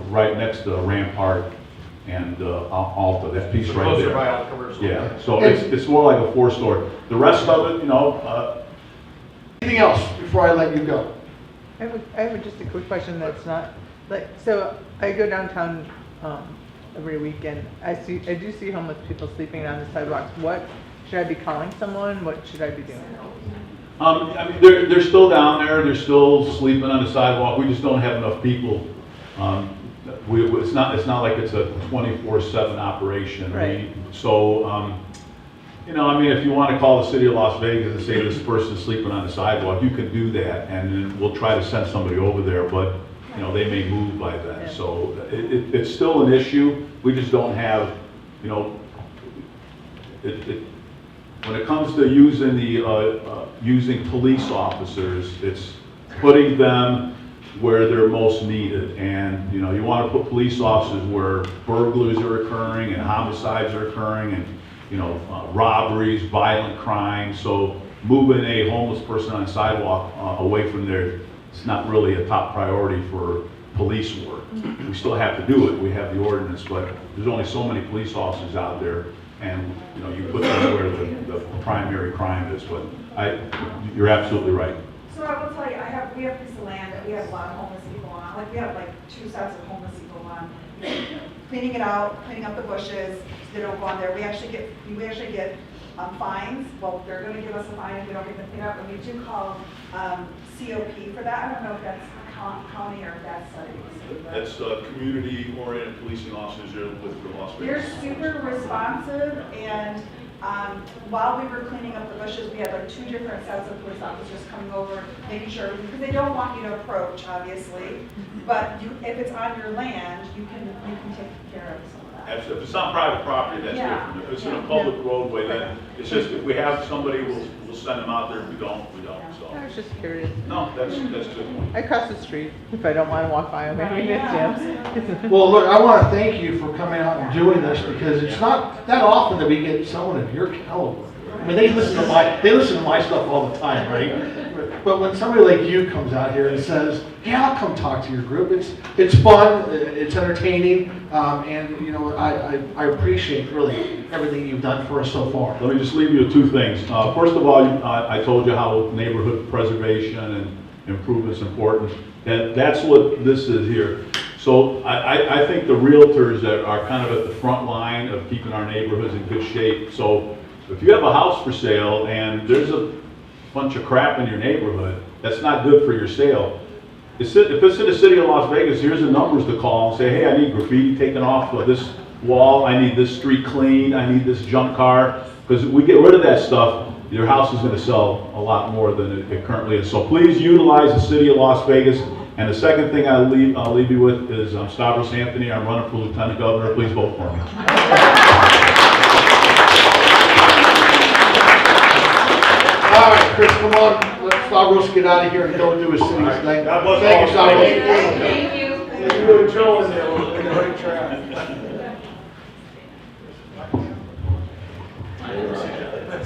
right next to Rampart and Alta. That piece right Closer there. by all the commercial. Yeah. So it's more like a 4-story. The rest of it, you know. Anything else before I let you go? I have just a quick question that's not, like, so I go downtown every weekend. I do see homeless people sleeping on the sidewalks. What, should I be calling someone? What should I be doing? I mean, they're still down there. They're still sleeping on the sidewalk. We just don't have enough people. It's not like it's a 24/7 operation. Right. You know, I mean, if you want to call the city of Las Vegas and say this person's sleeping on the sidewalk, you can do that, and then we'll try to send somebody over there. But you know, they may move by then. So it's still an issue. We just don't have, you know, when it comes to using using police officers, it's putting them where they're most needed. And, you know, you want to put police officers where burglaries are occurring and homicides are occurring and, you know, robberies, violent crimes. So moving a homeless person on a sidewalk away from there, it's not really a top priority for police work. We still have to do it. We have the ordinance, but there's only so many police officers out there. And, you know, you put them where the primary crime is. But you're absolutely right. So I will tell you, we have a piece of land that we have a lot of homeless people on. Like, we have like 2 sets of homeless people on. Cleaning it out, cleaning up the bushes, so they don't go on there. We actually get fines. Well, they're gonna give us a fine if we don't get the clean up, and we do call COP for that. I don't know if that's county or if that's city. That's community-oriented policing officers there with Las They're Vegas. super responsive, and while we were cleaning up the bushes, we had like 2 different sets of police officers coming over, making sure, because they don't want you to approach, obviously, but if it's on your land, you can take care of some of that. Absolutely. If it's on private property, that's different. If it's in a public roadway, then it's just, if we have somebody, we'll send them out there. If we don't, we don't. So. I was just curious. No, that's good. I cross the street if I don't want to walk by them. I mean, it's jams. Well, look, I want to thank you for coming out and doing this, because it's not that often that we get someone of your caliber. I mean, they listen to my stuff all the time, right? But when somebody like you comes out here and says, "Yeah, I'll come talk to your group," it's fun, it's entertaining, and you know, I appreciate really everything you've done for us so far. Let me just leave you with 2 things. First of all, I told you how neighborhood preservation and improvement is important, and that's what this is here. So I think the realtors that are kind of at the front line of keeping our neighborhoods in good shape. So if you have a house for sale and there's a bunch of crap in your neighborhood, that's not good for your sale. If it's in the city of Las Vegas, here's the numbers to call and say, hey, I need graffiti taken off of this wall, I need this street cleaned, I need this junk car. Because if we get rid of that stuff, your house is going to sell a lot more than it currently is. So please utilize the city of Las Vegas. And the second thing I'll leave you with is I'm Stavros Anthony. I'm running for Lieutenant Governor. Please vote for me. All right, Chris, come on. Let Stavros get out of here and go do his city's thing. God bless Thank you, Stavros. Thank you. You go to Joe in there, in the right track.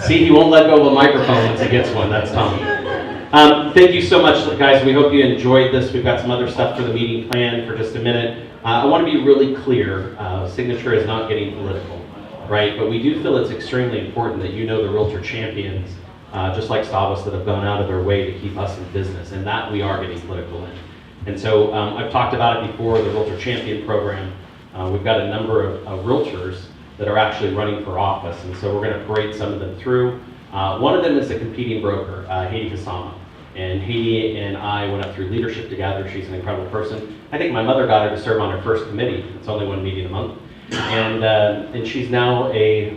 See, he won't let go of a microphone once he gets one. That's Tom. Thank you so much, guys. We hope you enjoyed this. We've got some other stuff for the meeting planned for just a minute. I want to be really clear. Signature is not getting political, right? But we do feel it's extremely important that you know the realtor champions, just like Stavros, that have gone out of their way to keep us in business, and that we are getting political in. And so I've talked about it before, the Realtor Champion Program. We've got a number of realtors that are actually running for office, and so we're going to parade some of them through. One of them is a competing broker, Haiti Kasama. And Haiti and I went up through leadership together. She's an incredible person. I think my mother got her to serve on her first committee. It's only 1 meeting a month. And she's now a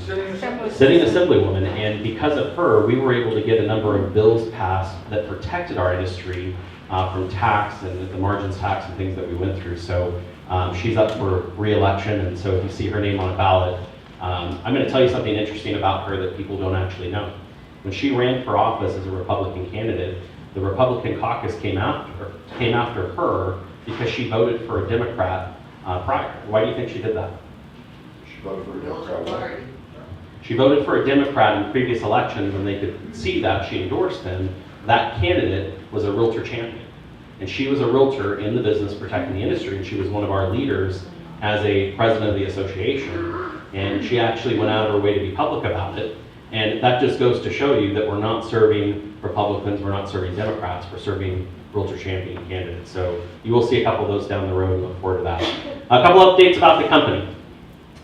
sitting assemblywoman. And because of her, we were able to get a number of bills passed that protected our industry from tax and the margins tax and things that we went through. So she's up for re-election. And so if you see her name on a ballot, I'm going to tell you something interesting about her that people don't actually know. When she ran for office as a Republican candidate, the Republican caucus came after her because she voted for a Democrat prior. Why do you think she did that? She voted for a Democrat. She voted for a Democrat in previous elections, and they could see that she endorsed him. That candidate was a realtor champion. And she was a realtor in the business protecting the industry, and she was one of our leaders as a president of the association. And she actually went out of her way to be public about it. And that just goes to show you that we're not serving Republicans, we're not serving Democrats, we're serving realtor champion candidates. So you will see a couple of those down the road, and look forward to that. A couple updates about the company.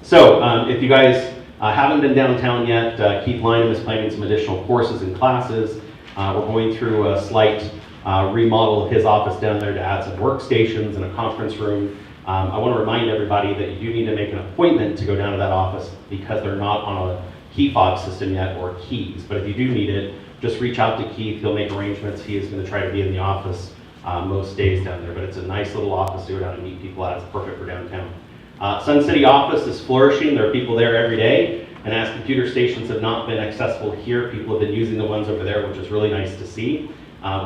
So if you guys haven't been downtown yet, Keith Lynham is planning some additional courses and classes. We're going through a slight remodel of his office down there to add some workstations and a conference room. I want to remind everybody that you need to make an appointment to go down to that office because they're not on a key fob system yet or keys. But if you do need it, just reach out to Keith. He'll make arrangements. He is going to try to be in the office most days down there. But it's a nice little office to go down and meet people at. It's perfect for downtown. Sun City office is flourishing. There are people there every day. And as computer stations have not been accessible here, people have been using the ones over there, which is really nice to see.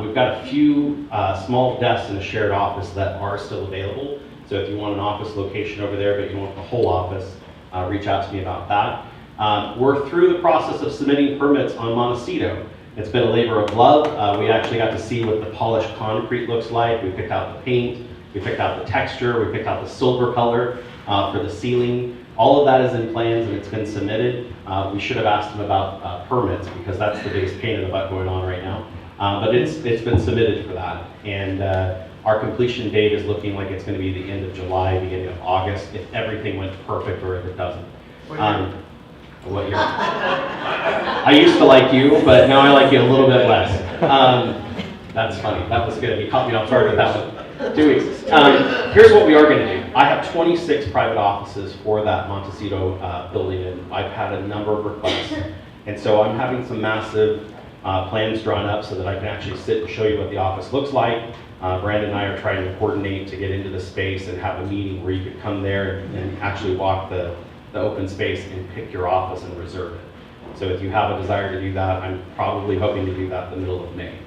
We've got a few small desks in a shared office that are still available. So if you want an office location over there, but you want the whole office, reach out to me about that. We're through the process of submitting permits on Montecito. It's been a labor of love. We actually got to see what the polished concrete looks like. We picked out the paint, we picked out the texture, we picked out the silver color for the ceiling. All of that is in plans and it's been submitted. We should have asked them about permits because that's the biggest pain in the butt going on right now. But it's been submitted for that. And our completion date is looking like it's going to be the end of July, beginning of August, if everything went perfect or if it doesn't. What year? I used to like you, but now I like you a little bit less. That's funny. That was good. You caught me off guard with that one. 2 weeks. Here's what we are going to do. I have 26 private offices for that Montecito building, and I've had a number of requests. And so I'm having some massive plans drawn up so that I can actually sit and show you what the office looks like. Brandon and I are trying to coordinate to get into the space and have a meeting where you could come there and actually walk the open space and pick your office and reserve it. So if you have a desire to do that, I'm probably hoping to do that the middle of May,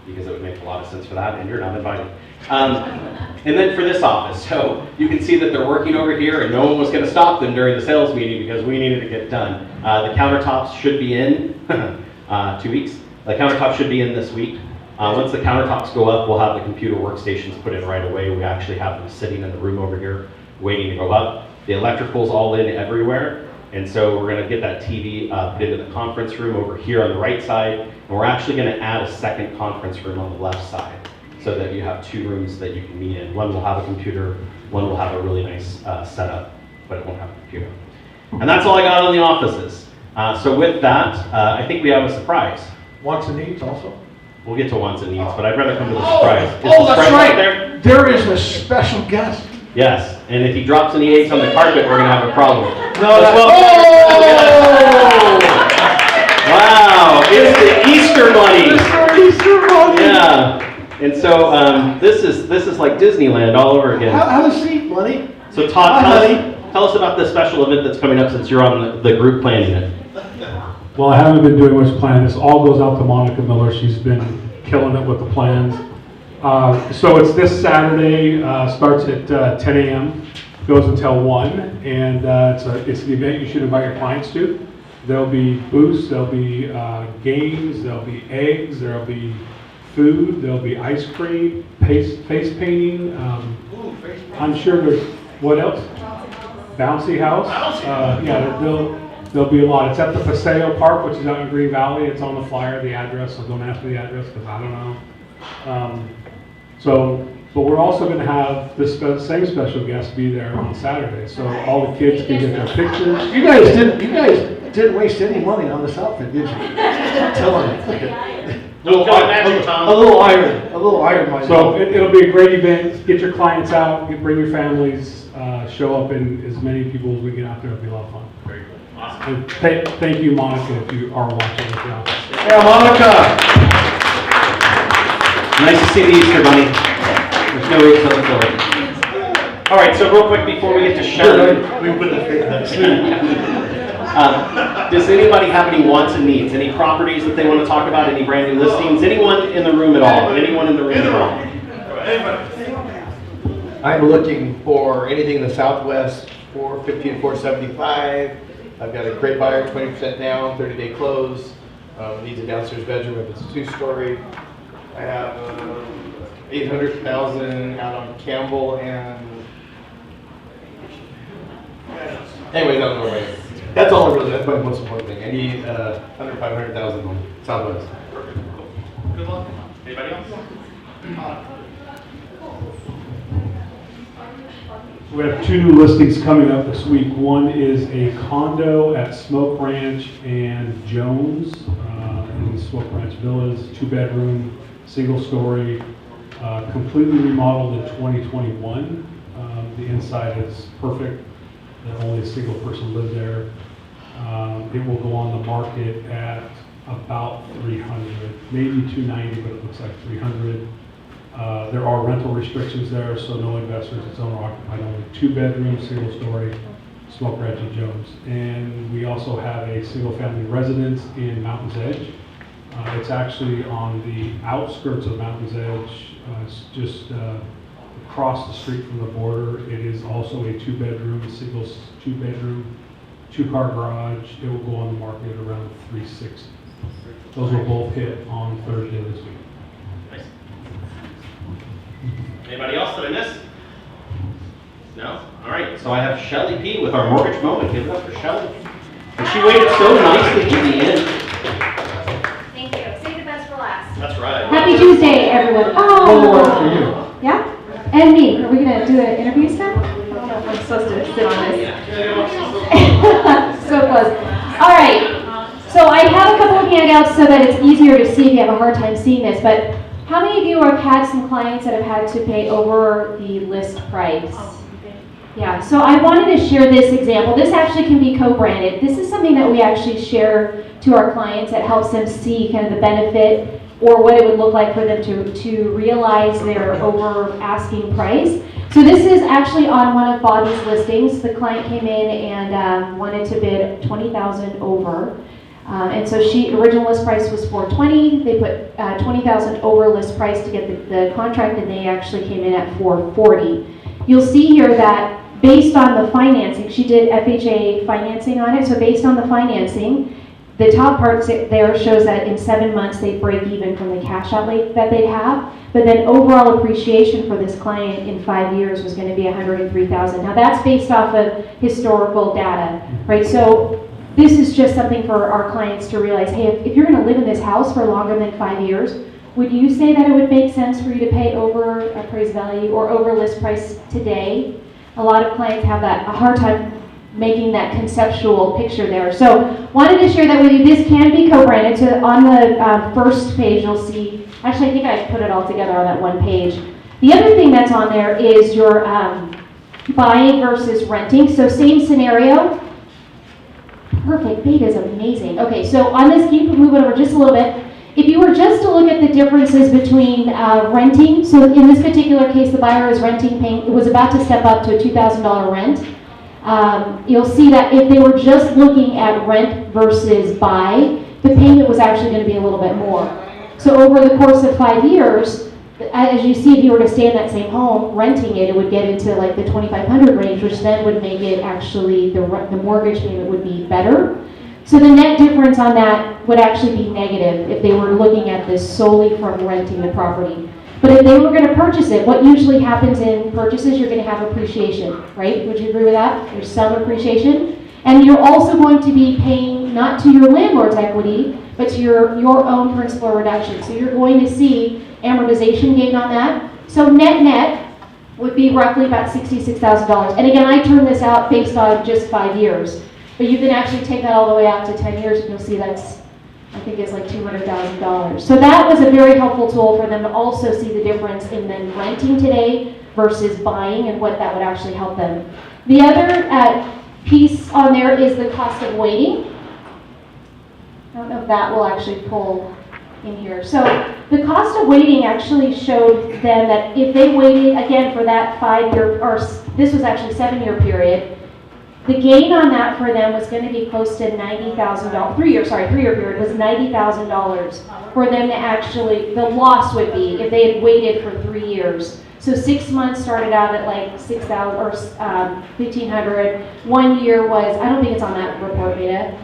because it would make a lot of sense for that, and you're not invited. And then for this office, so you can see that they're working over here, and no one was going to stop them during the sales meeting because we needed to get done. The countertops should be in 2 weeks. The countertops should be in this week. Once the countertops go up, we'll have the computer workstations put in right away. We actually have them sitting in the room over here waiting to go up. The electrical's all in everywhere. And so we're going to get that TV put into the conference room over here on the right side. And we're actually going to add a second conference room on the left side so that you have 2 rooms that you can meet in. One will have a computer, one will have a really nice setup, but it won't have a computer. And that's all I got on the offices. So with that, I think we have a surprise. Wants and needs also? We'll get to wants and needs, but I'd rather come to the surprise. Is Oh, the that's surprise right. out there? There is a special guest. Yes, and if he drops any eggs on the carpet, we're going to have a problem. No, that's Wow, it's the Easter Bunny. Easter Bunny. Yeah, and so this is like Disneyland all over again. Have a seat, Bunny. So Todd, Hi, tell us about the special event that's coming up since you're on the group planning it. Well, I haven't been doing much planning. This all goes out to Monica Miller. She's been killing it with the plans. So it's this Saturday, starts at 10 a.m., goes until 1, and it's an event you should invite your clients to. There'll be booths, there'll be games, there'll be eggs, there'll be food, there'll be ice cream, face painting. I'm sure there's, what else? Bouncy house. Yeah, there'll be a lot. It's at the Paseo Park, which is out in Green Valley. It's on the flyer, the address, so don't ask for the address because I don't know. But we're also going to have this same special guest be there on Saturday, so all the kids can get their pictures. You guys didn't waste any money on this outfit, did you? I'm telling you. No, God, magic, Tom. A little iron, my So it'll be a great event. Get your clients out, bring your families, show up, and as many people as we get out there, it'll be a lot of fun. Very cool. Awesome. And thank you, Monica, if you are watching this out. Yeah, Monica. Nice to see the Easter Bunny. There's no eggs on the floor. All right, so real quick before we get to Sherman, We put the face does anybody have any wants and needs? Any properties that they want to talk about? Any brand new listings? Anyone in the room at all? Anyone in the room at all? I'm looking for anything in the Southwest, 450 to 475. I've got a great buyer, 20% down, 30-day close. Needs a downstairs bedroom if it's a 2-story. I have $800,000 out on Campbell and. Anyways, I don't know right. That's all really. That's my most important thing. I need under $500,000 on Southwest. Perfect. Cool. Good luck. Anybody else? We have 2 new listings coming up this week. One is a condo at Smoke Ranch and Jones in Smoke Ranch Villas, 2-bedroom, single-story, completely remodeled in 2021. The inside is perfect. Only a single person lived there. It will go on the market at about 300, maybe 290, but it looks like 300. There are rental restrictions there, so no investors, it's owner occupied only, 2-bedroom, single story, smoke Reggie Jones. And we also have a single family residence in Mountain's Edge. It's actually on the outskirts of Mountain's Edge. It's just across the street from the border. It is also a 2-bedroom, 2-bedroom, 2-car garage. It will go on the market around $360,000. Those will both hit on Thursday this week. Nice. Anybody else that I missed? No? All right, so I have Shelley P. with our mortgage moment. Give it up for Shelley. And she waited so nicely to the end. Thank you. Save the best for last. That's right. Happy Tuesday, everyone. Oh, Yeah? And me. Are we going to do an interview stuff? I'm supposed to sit on this. So close. All right. So I have a couple of handouts so that it's easier to see if you have a hard time seeing this, but how many of you have had some clients that have had to pay over the list price? Yeah, so I wanted to share this example. This actually can be co-branded. This is something that we actually share to our clients that helps them see kind of the benefit or what it would look like for them to realize their over asking price. So this is actually on one of Bobby's listings. The client came in and wanted to bid $20,000 over. And so original list price was $420. They put $20,000 over list price to get the contract, and they actually came in at $440. You'll see here that based on the financing, she did FHA financing on it. So based on the financing, the top part there shows that in 7 months they break even from the cash outlay that they'd have. But then overall appreciation for this client in 5 years was going to be $103,000. Now that's based off of historical data, right? So this is just something for our clients to realize, hey, if you're going to live in this house for longer than 5 years, would you say that it would make sense for you to pay over appraised value or over list price today? A lot of clients have a hard time making that conceptual picture there. So wanted to share that with you. This can be co-branded. So on the first page, you'll see, actually I think I put it all together on that one page. The other thing that's on there is your buying versus renting. So same scenario. Perfect, beta is amazing. Okay, so on this, can you move it over just a little bit? If you were just to look at the differences between renting, so in this particular case, the buyer is renting, it was about to step up to a $2,000 rent. You'll see that if they were just looking at rent versus buy, the payment was actually going to be a little bit more. So over the course of 5 years, as you see, if you were to stay in that same home, renting it, it would get into like the $2,500 range, which then would make it actually, the mortgage payment would be better. So the net difference on that would actually be negative if they were looking at this solely from renting the property. But if they were going to purchase it, what usually happens in purchases, you're going to have appreciation, right? Would you agree with that? There's some appreciation. And you're also going to be paying not to your landlord's equity, but to your own principal reduction. So you're going to see amortization gain on that. So net would be roughly about $66,000. And again, I turned this out based on just 5 years. But you can actually take that all the way out to 10 years and you'll see that's, I think it's like $200,000. So that was a very helpful tool for them to also see the difference in them renting today versus buying and what that would actually help them. The other piece on there is the cost of waiting. I don't know if that will actually pull in here. So the cost of waiting actually showed them that if they waited, again, for that 5 year, or this was actually 7-year period, the gain on that for them was going to be close to $90,000. 3 year period was $90,000 for them to actually, the loss would be if they had waited for 3 years. So 6 months started out at like $6,000 or $1,500. 1 year was, I don't think it's on that report, Beta.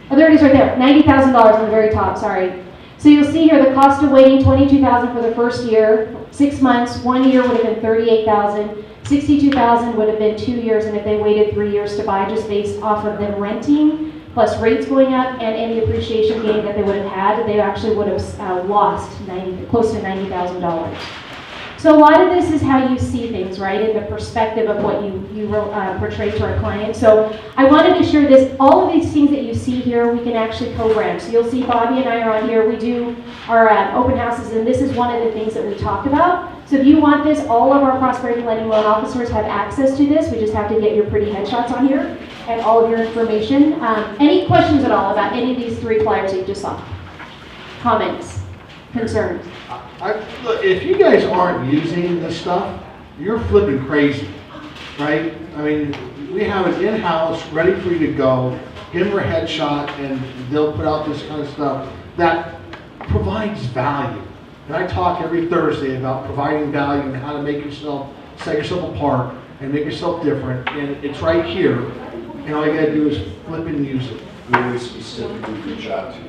Oh, there it is right there, $90,000 on the very top, sorry. So you'll see here the cost of waiting, $22,000 for the first year, 6 months, 1 year would have been $38,000, $62,000 would have been 2 years, and if they waited 3 years to buy, just based off of them renting, plus rates going up and any appreciation gain that they would have had, they actually would have lost close to $90,000. So a lot of this is how you see things, right, in the perspective of what you portray to our client. So I wanted to share this. All of these things that you see here, we can actually co-brand. So you'll see Bobby and I are on here. We do our open houses, and this is one of the things that we talked about. So if you want this, all of our Prosperity Lending Loan Officers have access to this. We just have to get your pretty headshots on here and all of your information. Any questions at all about any of these 3 flyers that you just saw? Comments? concerns? Look, if you guys aren't using this stuff, you're flipping crazy, right? I mean, we have it in-house, ready for you to go. Give them a headshot, and they'll put out this kind of stuff that provides value. And I talk every Thursday about providing value and how to make yourself, set yourself apart and make yourself different. And it's right here. And all you gotta do is flip and use it. Who do we specifically reach out to?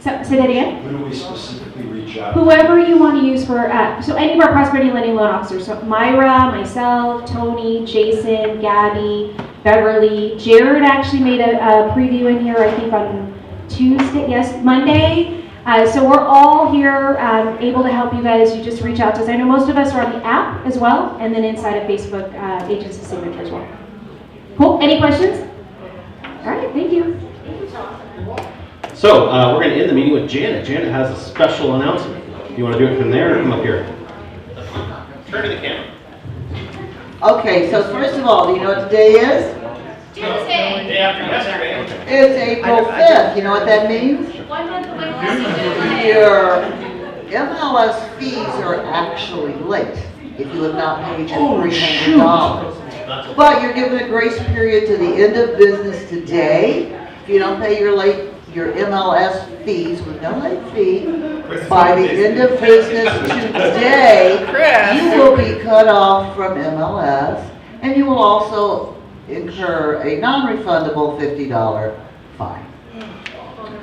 Say that again? Who do we specifically reach out to? Whoever you want to use for, so any of our prosperity lending loan officers, so Myra, myself, Tony, Jason, Gabby, Beverly, Jared actually made a preview in here, I think on Tuesday, yes, Monday. So we're all here able to help you guys. You just reach out to us. I know most of us are on the app as well, and then inside of Facebook, Agency Signature as well. Cool, any questions? All right, thank you. So we're going to end the meeting with Janet. Janet has a special announcement. You want to do it from there or come up here? Turn to the camera. Okay, so first of all, do you know what today is? Tuesday. Day after yesterday. It's April 5th. You know what that means? 1 month away from Tuesday. Your MLS fees are actually late if you have not paid your $300. But you're given a grace period to the end of business today. If you don't pay your MLS fees with no late fee, by the end of business today, you will be cut off from MLS, and you will also incur a non-refundable $50 fine.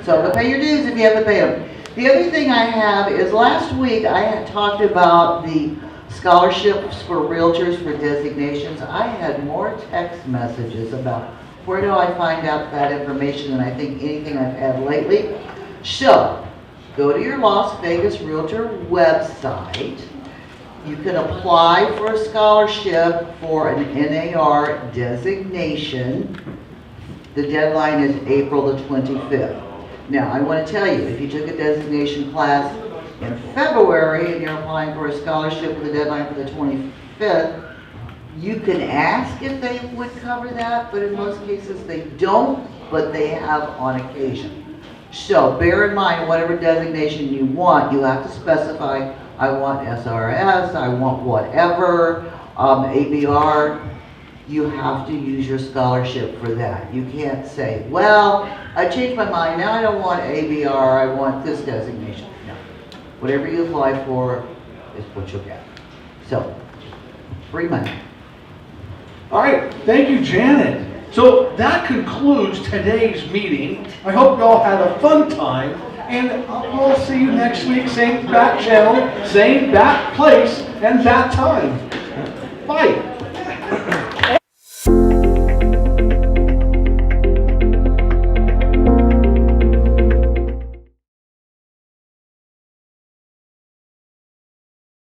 So to pay your dues if you haven't paid them. The other thing I have is last week I had talked about the scholarships for realtors for designations. I had more text messages about where do I find out that information than I think anything I've had lately. So, go to your Las Vegas Realtor website. You can apply for a scholarship for an NAR designation. The deadline is April the 25th. Now, I want to tell you, if you took a designation class in February and you're applying for a scholarship with a deadline for the 25th, you can ask if they would cover that, but in most cases they don't, but they have on occasion. So bear in mind, whatever designation you want, you have to specify, I want SRS, I want whatever, ABR, you have to use your scholarship for that. You can't say, well, I changed my mind, now I don't want ABR, I want this designation. No. Whatever you apply for is what you'll get. So, free money. All right, thank you, Janet. So that concludes today's meeting. I hope you all had a fun time, and we'll see you next week, same bat channel, same bat place, and bat time. Bye.